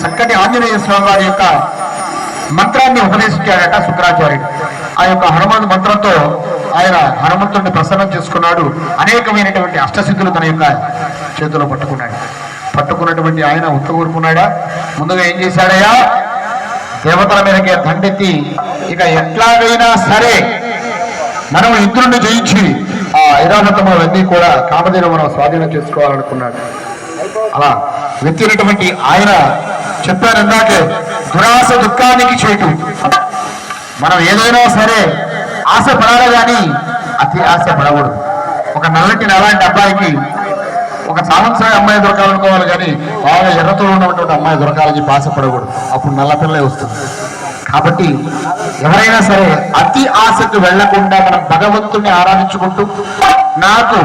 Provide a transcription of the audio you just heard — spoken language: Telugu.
చక్కటి ఆంజనేయ స్వామి వారి యొక్క మంత్రాన్ని ఉపదేశించాడట శుక్రాచార్యుడు. ఆ యొక్క హనుమంతు మంత్రంతో ఆయన హనుమంతుడిని ప్రసన్నం చేసుకున్నాడు. అనేకమైనటువంటి అష్టసిద్ధులు తన యొక్క చేతిలో పట్టుకున్నటువంటి ఆయన ఉత్తకూరుకున్నాడా. ముందుగా ఏం చేశాడయ్యా, దేవతల మీదకి దండెత్తి ఇక ఎట్లాగైనా సరే మనం ఇంద్రుణ్ణి జయించి ఆ ఐరావతములన్నీ కూడా కామధేను మనం స్వాధీనం చేసుకోవాలనుకున్నాడు. అలా వ్యక్తినటువంటి ఆయన చెప్పారు ఇందాకే, దురాశ దుఃఖానికి చేటు. మనం ఏదైనా సరే ఆశ పడాలి కానీ అతి ఆశ పడకూడదు. ఒక నల్లటి అలాంటి అబ్బాయికి ఒక సంవత్సరం అమ్మాయి దొరకాలనుకోవాలి కానీ బాగా ఎర్రతో ఉన్నటువంటి అమ్మాయి దొరకాలని ఆశపడకూడదు. అప్పుడు నల్ల పిల్లే వస్తుంది. కాబట్టి ఎవరైనా సరే అతి ఆశకు వెళ్లకుండా మనం భగవంతుణ్ణి ఆరాధించుకుంటూ నాకు